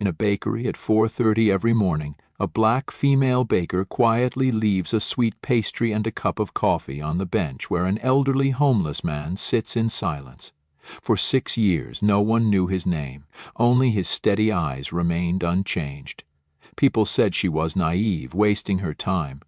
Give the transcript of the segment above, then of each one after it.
In a bakery at 4:30 every morning, a black female baker quietly leaves a sweet pastry and a cup of coffee on the bench where an elderly homeless man sits in silence. For 6 years no one knew his name, only his steady eyes remained unchanged. People said she was naive, wasting her time.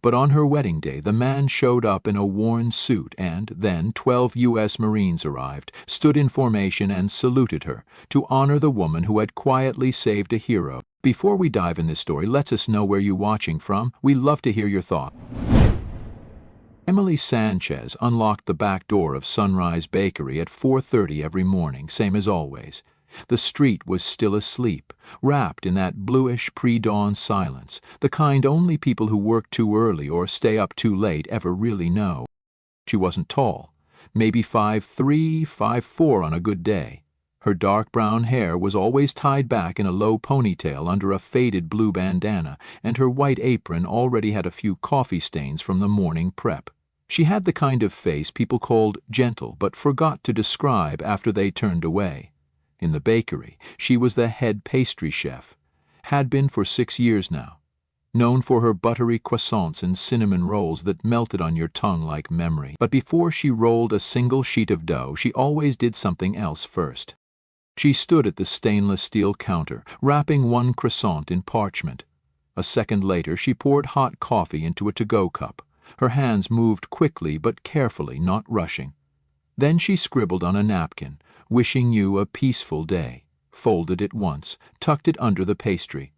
But on her wedding day the man showed up in a worn suit, and then 12 U.S. Marines arrived, stood in formation and saluted her, to honor the woman who had quietly saved a hero. Before we dive in this story, let us know where you're watching from. We love to hear your thoughts. Emily Sanchez unlocked the back door of Sunrise Bakery at 4:30 every morning, same as always. The street was still asleep, wrapped in that bluish pre-dawn silence, the kind only people who work too early or stay up too late ever really know. She wasn't tall, maybe 5'3", 5'4" on a good day. Her dark brown hair was always tied back in a low ponytail under a faded blue bandana, and her white apron already had a few coffee stains from the morning prep. She had the kind of face people called gentle but forgot to describe after they turned away. In the bakery, she was the head pastry chef, had been for 6 years now, known for her buttery croissants and cinnamon rolls that melted on your tongue like memory. But before she rolled a single sheet of dough, she always did something else first. She stood at the stainless steel counter, wrapping one croissant in parchment. A second later, she poured hot coffee into a to-go cup. Her hands moved quickly but carefully, not rushing. Then she scribbled on a napkin, wishing you a peaceful day, folded it once, tucked it under the pastry.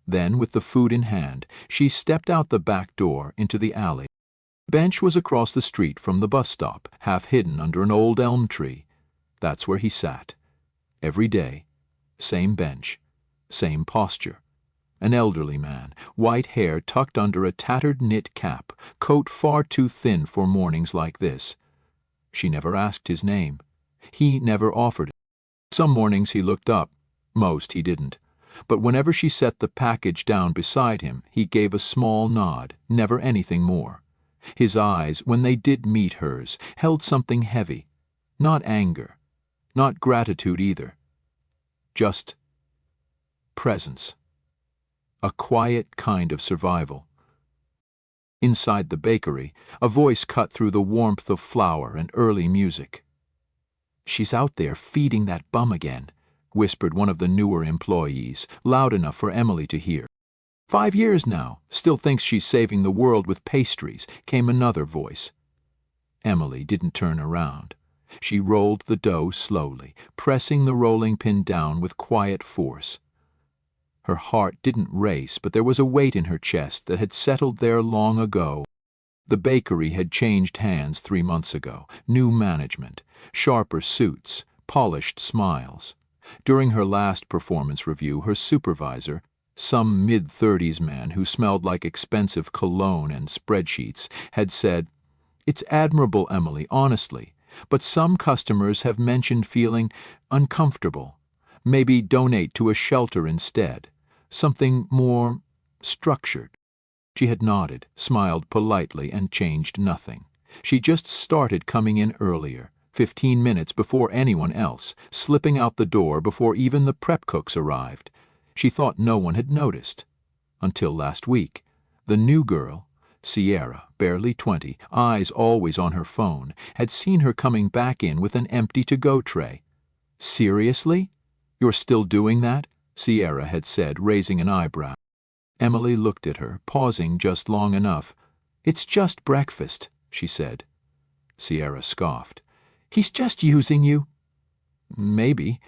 Then, with the food in hand, she stepped out the back door into the alley. The bench was across the street from the bus stop, half hidden under an old elm tree. That's where he sat. Every day, same bench, same posture. An elderly man, white hair tucked under a tattered knit cap, coat far too thin for mornings like this. She never asked his name. He never offered it. Some mornings he looked up, most he didn't. But whenever she set the package down beside him, he gave a small nod, never anything more. His eyes, when they did meet hers, held something heavy. Not anger, not gratitude either. Just presence. A quiet kind of survival. Inside the bakery, a voice cut through the warmth of flour and early music. "She's out there feeding that bum again," whispered one of the newer employees, loud enough for Emily to hear. "5 years now, still thinks she's saving the world with pastries," came another voice. Emily didn't turn around. She rolled the dough slowly, pressing the rolling pin down with quiet force. Her heart didn't race, but there was a weight in her chest that had settled there long ago. The bakery had changed hands 3 months ago. New management, sharper suits, polished smiles. During her last performance review, her supervisor, some mid-30s man who smelled like expensive cologne and spreadsheets, had said, "It's admirable, Emily, honestly, but some customers have mentioned feeling uncomfortable. Maybe donate to a shelter instead. Something more structured." She had nodded, smiled politely, and changed nothing. She just started coming in earlier, 15 minutes before anyone else, slipping out the door before even the prep cooks arrived. She thought no one had noticed. Until last week, the new girl, Sierra, barely 20, eyes always on her phone, had seen her coming back in with an empty to-go tray. "Seriously? You're still doing that?" Sierra had said, raising an eyebrow. Emily looked at her, pausing just long enough. "It's just breakfast," she said. Sierra scoffed. "He's just using you." Maybe.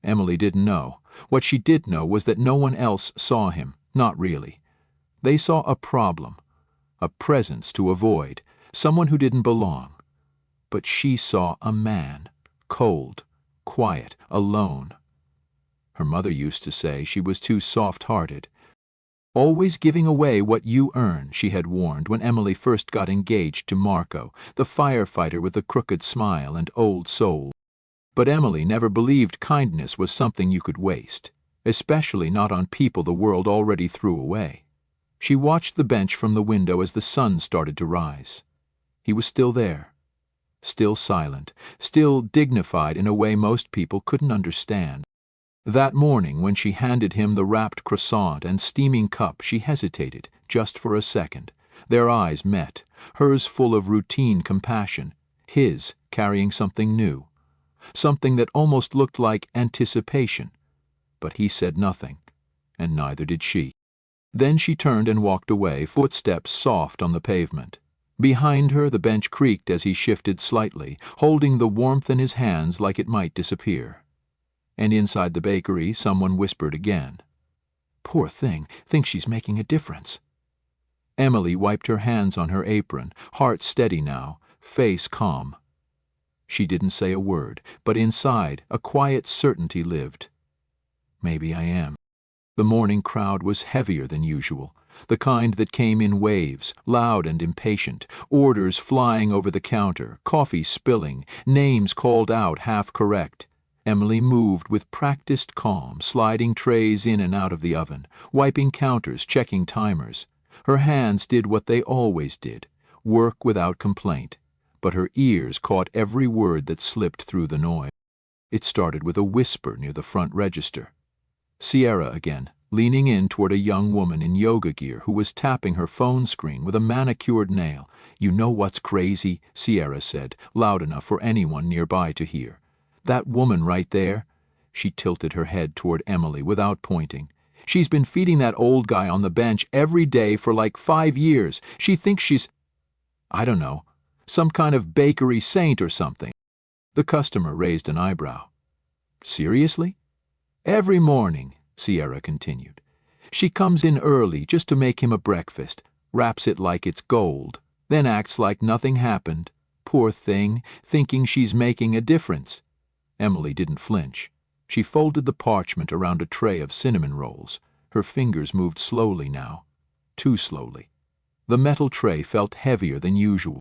Emily didn't know. What she did know was that no one else saw him, not really. They saw a problem, a presence to avoid, someone who didn't belong. But she saw a man, cold, quiet, alone. Her mother used to say she was too soft-hearted. "Always giving away what you earn," she had warned when Emily first got engaged to Marco, the firefighter with the crooked smile and old soul. But Emily never believed kindness was something you could waste, especially not on people the world already threw away. She watched the bench from the window as the sun started to rise. He was still there, still silent, still dignified in a way most people couldn't understand. That morning, when she handed him the wrapped croissant and steaming cup, she hesitated, just for a second. Their eyes met, hers full of routine compassion, his carrying something new, something that almost looked like anticipation. But he said nothing, and neither did she. Then she turned and walked away, footsteps soft on the pavement. Behind her, the bench creaked as he shifted slightly, holding the warmth in his hands like it might disappear. And inside the bakery, someone whispered again. "Poor thing, thinks she's making a difference." Emily wiped her hands on her apron, heart steady now, face calm. She didn't say a word, but inside, a quiet certainty lived. Maybe I am. The morning crowd was heavier than usual, the kind that came in waves, loud and impatient, orders flying over the counter, coffee spilling, names called out half correct. Emily moved with practiced calm, sliding trays in and out of the oven, wiping counters, checking timers. Her hands did what they always did, work without complaint, but her ears caught every word that slipped through the noise. It started with a whisper near the front register. Sierra again, leaning in toward a young woman in yoga gear who was tapping her phone screen with a manicured nail. "You know what's crazy?" Sierra said, loud enough for anyone nearby to hear. "That woman right there." She tilted her head toward Emily without pointing. "She's been feeding that old guy on the bench every day for like 5 years. She thinks she's, I don't know, some kind of bakery saint or something." The customer raised an eyebrow. "Seriously?" "Every morning," Sierra continued. "She comes in early just to make him a breakfast, wraps it like it's gold, then acts like nothing happened. Poor thing, thinking she's making a difference." Emily didn't flinch. She folded the parchment around a tray of cinnamon rolls. Her fingers moved slowly now, too slowly. The metal tray felt heavier than usual.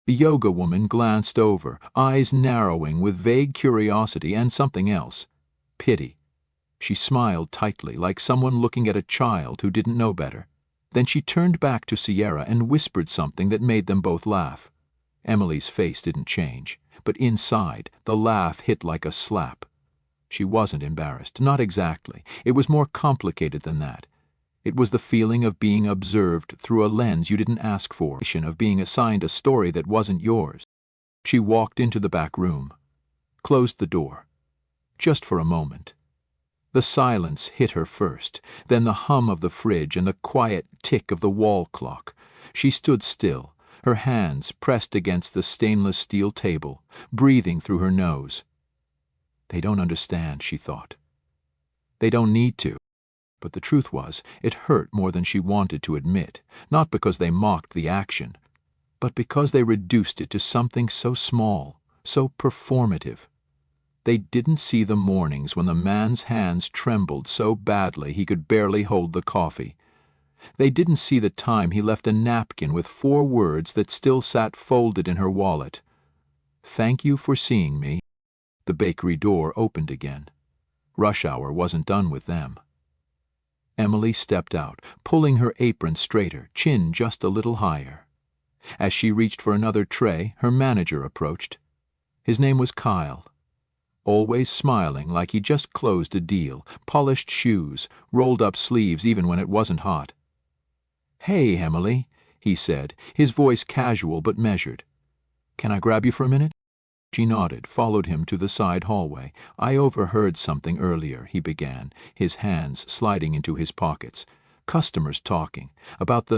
The yoga woman glanced over, eyes narrowing with vague curiosity and something else. Pity. She smiled tightly, like someone looking at a child who didn't know better. Then she turned back to Sierra and whispered something that made them both laugh. Emily's face didn't change, but inside, the laugh hit like a slap. She wasn't embarrassed, not exactly. It was more complicated than that. It was the feeling of being observed through a lens you didn't ask for, of being assigned a story that wasn't yours. She walked into the back room, closed the door. Just for a moment. The silence hit her first, then the hum of the fridge and the quiet tick of the wall clock. She stood still, her hands pressed against the stainless steel table, breathing through her nose. They don't understand, she thought. They don't need to. But the truth was, it hurt more than she wanted to admit, not because they mocked the action, but because they reduced it to something so small, so performative. They didn't see the mornings when the man's hands trembled so badly he could barely hold the coffee. They didn't see the time he left a napkin with 4 words that still sat folded in her wallet. "Thank you for seeing me." The bakery door opened again. Rush hour wasn't done with them. Emily stepped out, pulling her apron straighter, chin just a little higher. As she reached for another tray, her manager approached. His name was Kyle. Always smiling like he just closed a deal, polished shoes, rolled up sleeves even when it wasn't hot. "Hey, Emily," he said, his voice casual but measured. "Can I grab you for a minute?" She nodded, followed him to the side hallway. "I overheard something earlier," he began, his hands sliding into his pockets. "Customers talking. About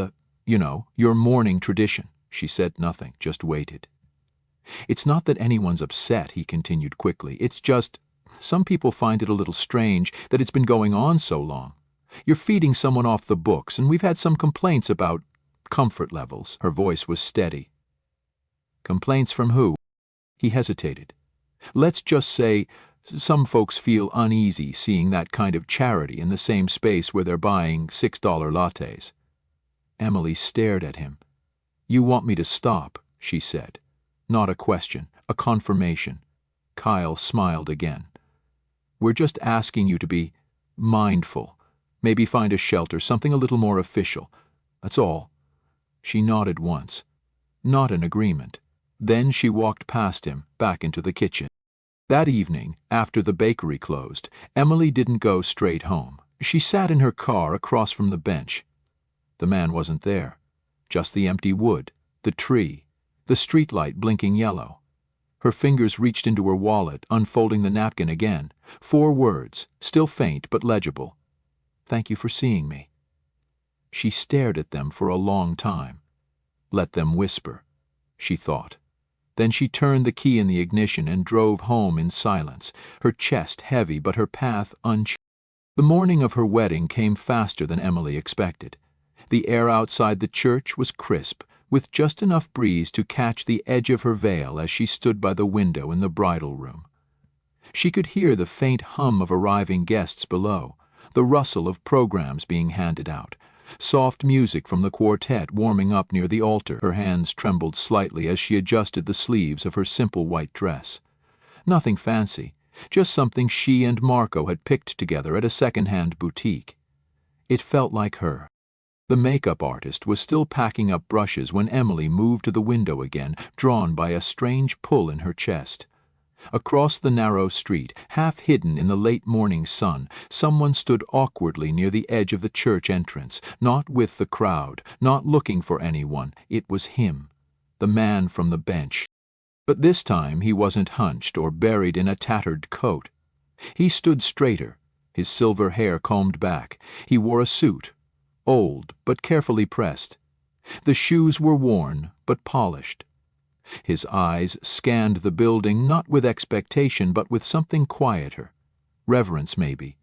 your morning tradition." She said nothing, just waited. "It's not that anyone's upset," he continued quickly. "It's just, some people find it a little strange that it's been going on so long. You're feeding someone off the books, and we've had some complaints about comfort levels." Her voice was steady. "Complaints from who?" He hesitated. "Let's just say, some folks feel uneasy seeing that kind of charity in the same space where they're buying $6 lattes." Emily stared at him. "You want me to stop," she said. Not a question, a confirmation. Kyle smiled again. "We're just asking you to be mindful. Maybe find a shelter, something a little more official. That's all." She nodded once. Not in agreement. Then she walked past him, back into the kitchen. That evening, after the bakery closed, Emily didn't go straight home. She sat in her car across from the bench. The man wasn't there. Just the empty wood, the tree, the streetlight blinking yellow. Her fingers reached into her wallet, unfolding the napkin again. 4 words, still faint but legible. "Thank you for seeing me." She stared at them for a long time. Let them whisper, she thought. Then she turned the key in the ignition and drove home in silence, her chest heavy but her path unchanged. The morning of her wedding came faster than Emily expected. The air outside the church was crisp, with just enough breeze to catch the edge of her veil as she stood by the window in the bridal room. She could hear the faint hum of arriving guests below, the rustle of programs being handed out, soft music from the quartet warming up near the altar. Her hands trembled slightly as she adjusted the sleeves of her simple white dress. Nothing fancy, just something she and Marco had picked together at a second-hand boutique. It felt like her. The makeup artist was still packing up brushes when Emily moved to the window again, drawn by a strange pull in her chest. Across the narrow street, half hidden in the late morning sun, someone stood awkwardly near the edge of the church entrance, not with the crowd, not looking for anyone. It was him, the man from the bench. But this time he wasn't hunched or buried in a tattered coat. He stood straighter, his silver hair combed back. He wore a suit, old but carefully pressed. The shoes were worn but polished. His eyes scanned the building not with expectation but with something quieter, reverence maybe,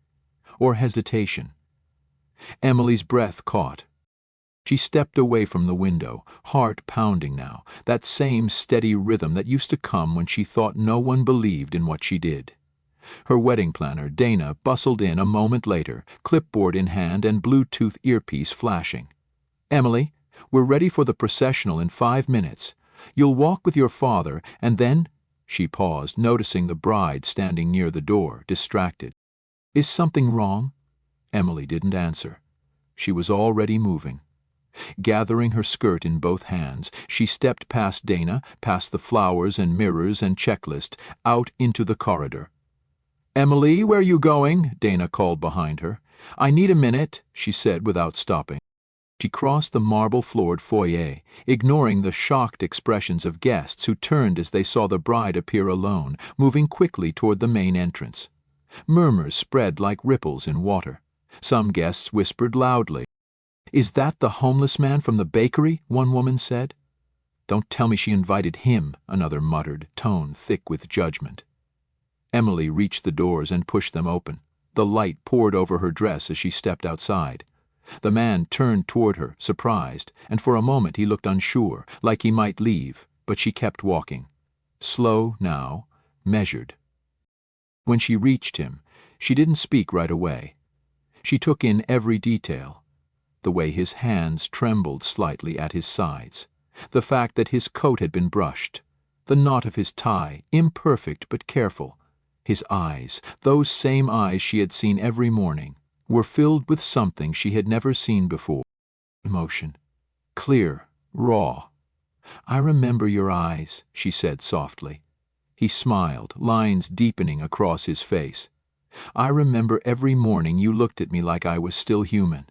or hesitation. Emily's breath caught. She stepped away from the window, heart pounding now, that same steady rhythm that used to come when she thought no one believed in what she did. Her wedding planner, Dana, bustled in a moment later, clipboard in hand and Bluetooth earpiece flashing. "Emily, we're ready for the processional in 5 minutes. You'll walk with your father, and then—" She paused, noticing the bride standing near the door, distracted. "Is something wrong?" Emily didn't answer. She was already moving. Gathering her skirt in both hands, she stepped past Dana, past the flowers and mirrors and checklist, out into the corridor. "Emily, where are you going?" Dana called behind her. "I need a minute," she said without stopping. She crossed the marble-floored foyer, ignoring the shocked expressions of guests who turned as they saw the bride appear alone, moving quickly toward the main entrance. Murmurs spread like ripples in water. Some guests whispered loudly. "Is that the homeless man from the bakery?" one woman said. "Don't tell me she invited him," another muttered, tone thick with judgment. Emily reached the doors and pushed them open. The light poured over her dress as she stepped outside. The man turned toward her, surprised, and for a moment he looked unsure, like he might leave, but she kept walking. Slow now, measured. When she reached him, she didn't speak right away. She took in every detail. The way his hands trembled slightly at his sides. The fact that his coat had been brushed. The knot of his tie, imperfect but careful. His eyes, those same eyes she had seen every morning, were filled with something she had never seen before. Emotion. Clear, raw. "I remember your eyes," she said softly. He smiled, lines deepening across his face. "I remember every morning you looked at me like I was still human."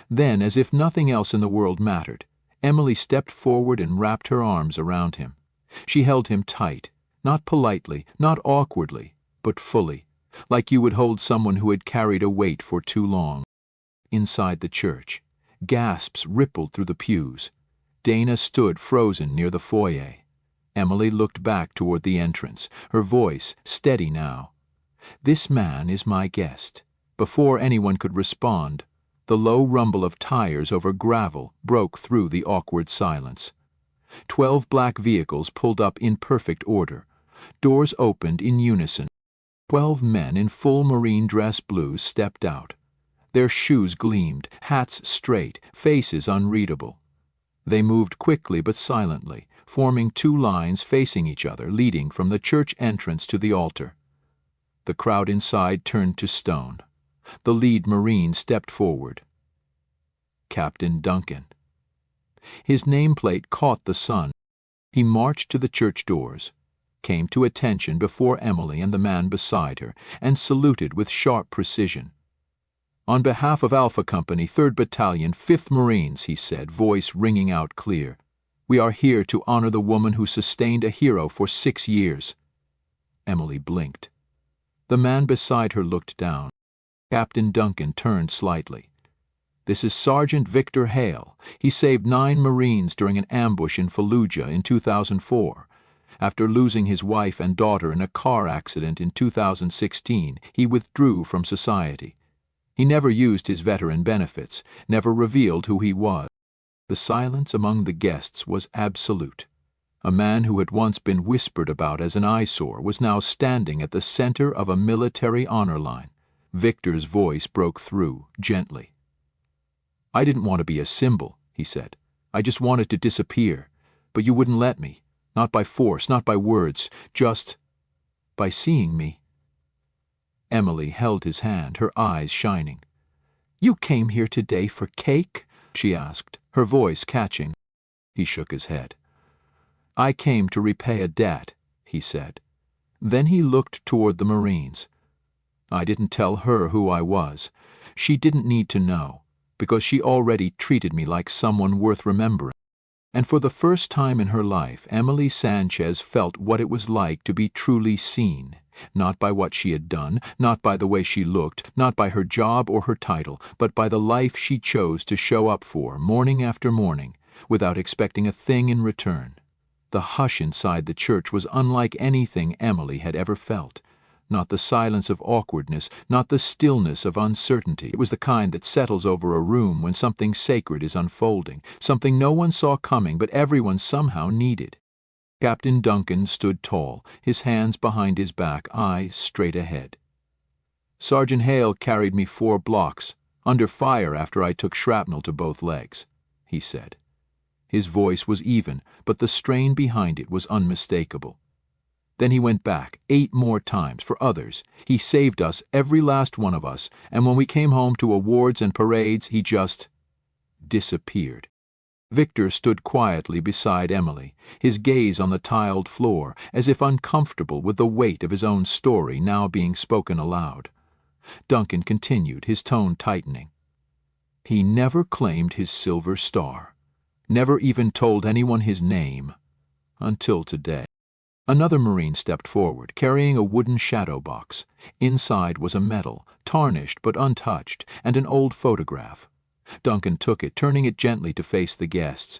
Then, as if nothing else in the world mattered, Emily stepped forward and wrapped her arms around him. She held him tight, not politely, not awkwardly, but fully, like you would hold someone who had carried a weight for too long. Inside the church, gasps rippled through the pews. Dana stood frozen near the foyer. Emily looked back toward the entrance, her voice steady now. "This man is my guest." Before anyone could respond, the low rumble of tires over gravel broke through the awkward silence. 12 black vehicles pulled up in perfect order. Doors opened in unison. 12 men in full marine dress blues stepped out. Their shoes gleamed, hats straight, faces unreadable. They moved quickly but silently, forming 2 lines facing each other, leading from the church entrance to the altar. The crowd inside turned to stone. The lead Marine stepped forward. Captain Duncan. His nameplate caught the sun. He marched to the church doors. came to attention before Emily and the man beside her, and saluted with sharp precision. "On behalf of Alpha Company, 3rd Battalion, 5th Marines," he said, voice ringing out clear. "We are here to honor the woman who sustained a hero for 6 years." Emily blinked. The man beside her looked down. Captain Duncan turned slightly. "This is Sergeant Victor Hale. He saved 9 Marines during an ambush in Fallujah in 2004. After losing his wife and daughter in a car accident in 2016, he withdrew from society. He never used his veteran benefits, never revealed who he was." The silence among the guests was absolute. A man who had once been whispered about as an eyesore was now standing at the center of a military honor line. Victor's voice broke through, gently. "I didn't want to be a symbol," he said. "I just wanted to disappear. But you wouldn't let me. Not by force, not by words, just by seeing me." Emily held his hand, her eyes shining. "You came here today for cake?" she asked, her voice catching. He shook his head. "I came to repay a debt," he said. Then he looked toward the Marines. "I didn't tell her who I was. She didn't need to know, because she already treated me like someone worth remembering." And for the first time in her life, Emily Sanchez felt what it was like to be truly seen, not by what she had done, not by the way she looked, not by her job or her title, but by the life she chose to show up for morning after morning, without expecting a thing in return. The hush inside the church was unlike anything Emily had ever felt. Not the silence of awkwardness, not the stillness of uncertainty. It was the kind that settles over a room when something sacred is unfolding, something no one saw coming but everyone somehow needed. Captain Duncan stood tall, his hands behind his back, eyes straight ahead. "Sergeant Hale carried me 4 blocks, under fire after I took shrapnel to both legs," he said. His voice was even, but the strain behind it was unmistakable. "Then he went back 8 more times for others. He saved us, every last one of us, and when we came home to awards and parades, he just disappeared." Victor stood quietly beside Emily, his gaze on the tiled floor, as if uncomfortable with the weight of his own story now being spoken aloud. Duncan continued, his tone tightening. "He never claimed his silver star, never even told anyone his name, until today." Another Marine stepped forward, carrying a wooden shadow box. Inside was a medal, tarnished but untouched, and an old photograph. Duncan took it, turning it gently to face the guests.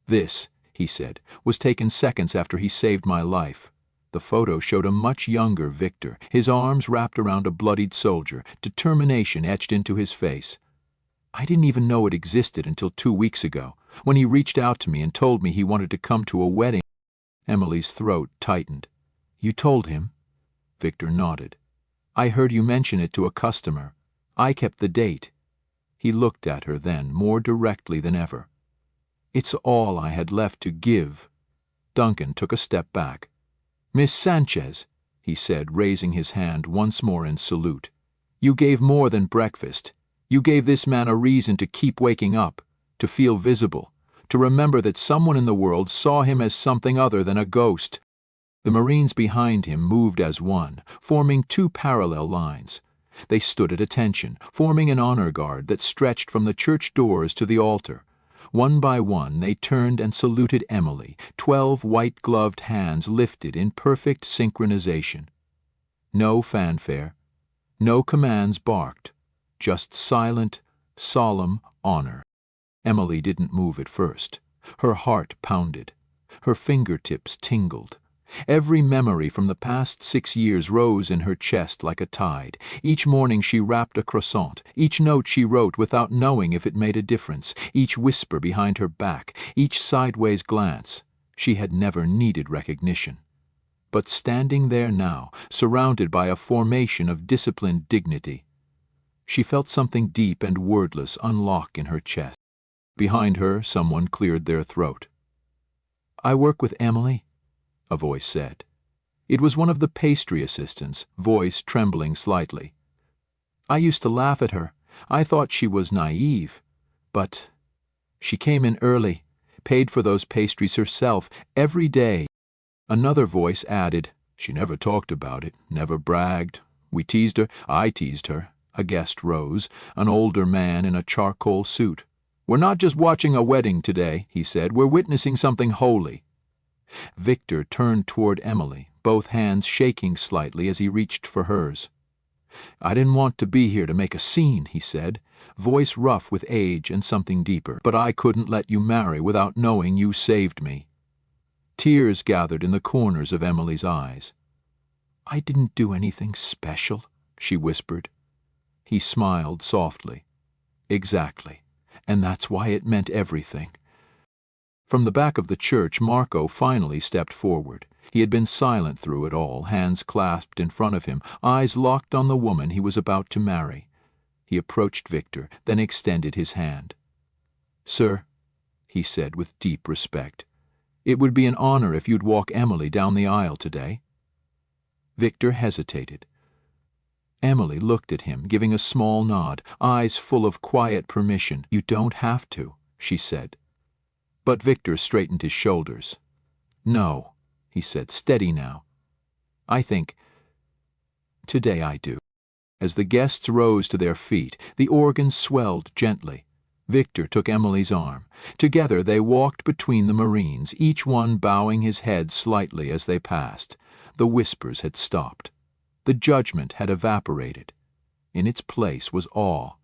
"This," he said, "was taken seconds after he saved my life." The photo showed a much younger Victor, his arms wrapped around a bloodied soldier, determination etched into his face. "I didn't even know it existed until 2 weeks ago, when he reached out to me and told me he wanted to come to a wedding." Emily's throat tightened. "You told him?" Victor nodded. "I heard you mention it to a customer. I kept the date." He looked at her then, more directly than ever. "It's all I had left to give." Duncan took a step back. "Miss Sanchez," he said, raising his hand once more in salute, "you gave more than breakfast. You gave this man a reason to keep waking up, to feel visible, to remember that someone in the world saw him as something other than a ghost." The Marines behind him moved as one, forming 2 parallel lines. They stood at attention, forming an honor guard that stretched from the church doors to the altar. One by one they turned and saluted Emily, 12 white-gloved hands lifted in perfect synchronization. No fanfare, no commands barked, just silent, solemn honor. Emily didn't move at first. Her heart pounded. Her fingertips tingled. Every memory from the past 6 years rose in her chest like a tide. Each morning she wrapped a croissant, each note she wrote without knowing if it made a difference, each whisper behind her back, each sideways glance. She had never needed recognition. But standing there now, surrounded by a formation of disciplined dignity, she felt something deep and wordless unlock in her chest. Behind her, someone cleared their throat. "I work with Emily," a voice said. It was one of the pastry assistants, voice trembling slightly. "I used to laugh at her. I thought she was naive. But she came in early, paid for those pastries herself, every day. Another voice added, "She never talked about it, never bragged. We teased her, I teased her." A guest rose, an older man in a charcoal suit. "We're not just watching a wedding today," he said. "We're witnessing something holy." Victor turned toward Emily, both hands shaking slightly as he reached for hers. "I didn't want to be here to make a scene," he said, voice rough with age and something deeper, "but I couldn't let you marry without knowing you saved me." Tears gathered in the corners of Emily's eyes. "I didn't do anything special," she whispered. He smiled softly. "Exactly. And that's why it meant everything." From the back of the church, Marco finally stepped forward. He had been silent through it all, hands clasped in front of him, eyes locked on the woman he was about to marry. He approached Victor, then extended his hand. "Sir," he said with deep respect, "it would be an honor if you'd walk Emily down the aisle today." Victor hesitated. Emily looked at him, giving a small nod, eyes full of quiet permission. "You don't have to," she said. But Victor straightened his shoulders. "No," he said, steady now. "I think today I do." As the guests rose to their feet, the organ swelled gently. Victor took Emily's arm. Together they walked between the Marines, each one bowing his head slightly as they passed. The whispers had stopped. The judgment had evaporated. In its place was awe,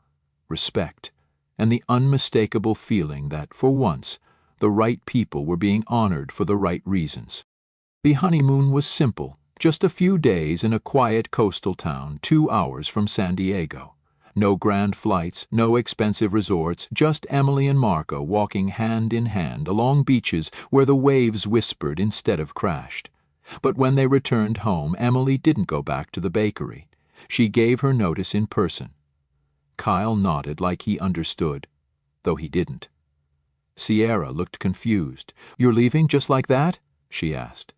respect, and the unmistakable feeling that, for once, the right people were being honored for the right reasons. The honeymoon was simple, just a few days in a quiet coastal town 2 hours from San Diego. No grand flights, no expensive resorts, just Emily and Marco walking hand in hand along beaches where the waves whispered instead of crashed. But when they returned home, Emily didn't go back to the bakery. She gave her notice in person. Kyle nodded like he understood, though he didn't. Sierra looked confused. "You're leaving just like that?" she asked.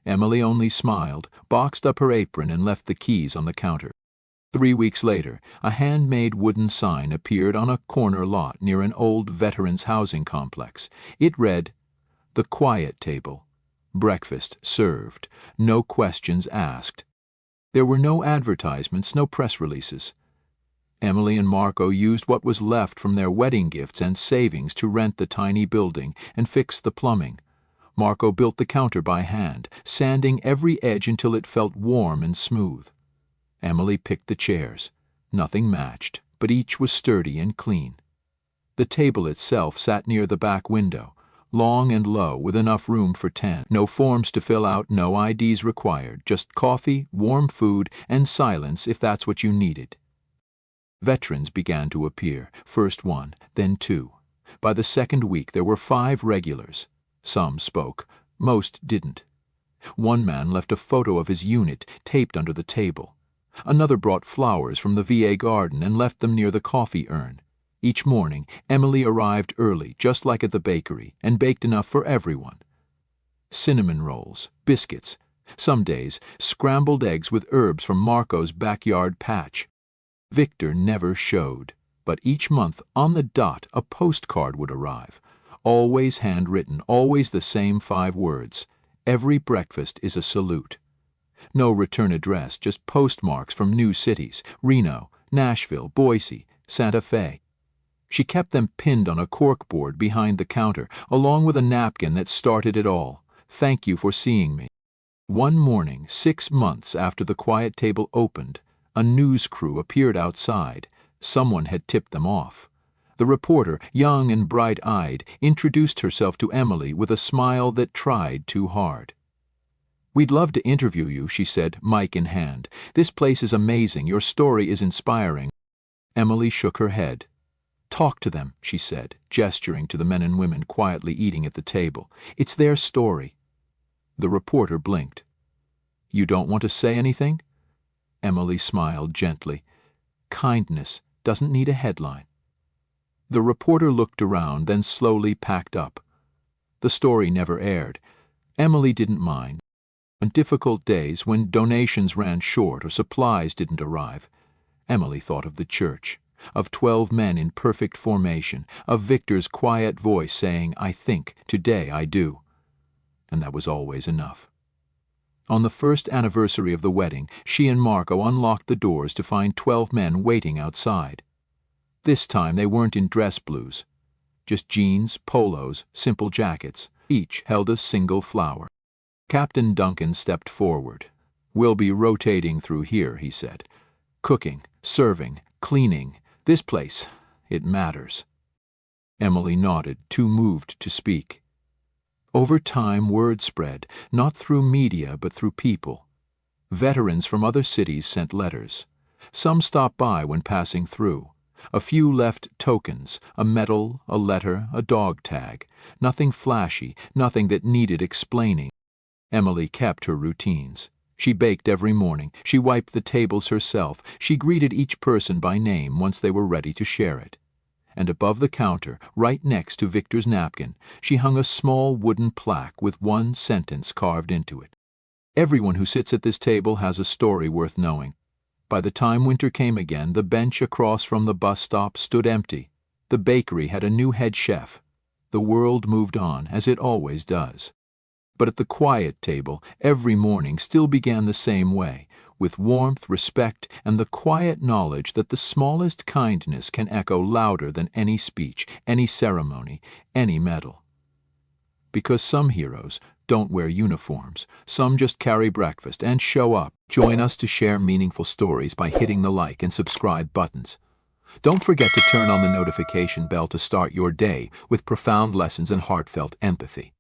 Emily only smiled, boxed up her apron, and left the keys on the counter. 3 weeks later, a handmade wooden sign appeared on a corner lot near an old veterans' housing complex. It read, "The Quiet Table. Breakfast served. No questions asked." There were no advertisements, no press releases. Emily and Marco used what was left from their wedding gifts and savings to rent the tiny building and fix the plumbing. Marco built the counter by hand, sanding every edge until it felt warm and smooth. Emily picked the chairs. Nothing matched, but each was sturdy and clean. The table itself sat near the back window, long and low with enough room for 10. No forms to fill out, no IDs required, just coffee, warm food, and silence if that's what you needed. Veterans began to appear, first 1, then 2. By the second week there were 5 regulars. Some spoke, most didn't. One man left a photo of his unit taped under the table. Another brought flowers from the VA garden and left them near the coffee urn. Each morning, Emily arrived early, just like at the bakery, and baked enough for everyone. Cinnamon rolls, biscuits, some days scrambled eggs with herbs from Marco's backyard patch. Victor never showed, but each month, on the dot, a postcard would arrive. Always handwritten, always the same 5 words. Every breakfast is a salute. No return address, just postmarks from new cities, Reno, Nashville, Boise, Santa Fe. She kept them pinned on a corkboard behind the counter, along with a napkin that started it all. "Thank you for seeing me." One morning, 6 months after the Quiet Table opened, a news crew appeared outside. Someone had tipped them off. The reporter, young and bright-eyed, introduced herself to Emily with a smile that tried too hard. "We'd love to interview you," she said, mic in hand. "This place is amazing. Your story is inspiring." Emily shook her head. "Talk to them," she said, gesturing to the men and women quietly eating at the table. "It's their story." The reporter blinked. "You don't want to say anything?" Emily smiled gently. "Kindness doesn't need a headline." The reporter looked around, then slowly packed up. The story never aired. Emily didn't mind. On difficult days, when donations ran short or supplies didn't arrive, Emily thought of the church, of 12 men in perfect formation, of Victor's quiet voice saying, "I think, today I do." And that was always enough. On the first anniversary of the wedding, she and Marco unlocked the doors to find 12 men waiting outside. This time they weren't in dress blues. Just jeans, polos, simple jackets. Each held a single flower. Captain Duncan stepped forward. "We'll be rotating through here," he said. "Cooking, serving, cleaning. This place, it matters." Emily nodded, too moved to speak. Over time, word spread, not through media but through people. Veterans from other cities sent letters. Some stopped by when passing through. A few left tokens, a medal, a letter, a dog tag. Nothing flashy, nothing that needed explaining. Emily kept her routines. She baked every morning. She wiped the tables herself. She greeted each person by name once they were ready to share it. And above the counter, right next to Victor's napkin, she hung a small wooden plaque with one sentence carved into it. "Everyone who sits at this table has a story worth knowing." By the time winter came again, the bench across from the bus stop stood empty. The bakery had a new head chef. The world moved on, as it always does. But at the quiet table, every morning still began the same way, with warmth, respect, and the quiet knowledge that the smallest kindness can echo louder than any speech, any ceremony, any medal. Because some heroes don't wear uniforms, some just carry breakfast and show up. Join us to share meaningful stories by hitting the like and subscribe buttons. Don't forget to turn on the notification bell to start your day with profound lessons and heartfelt empathy.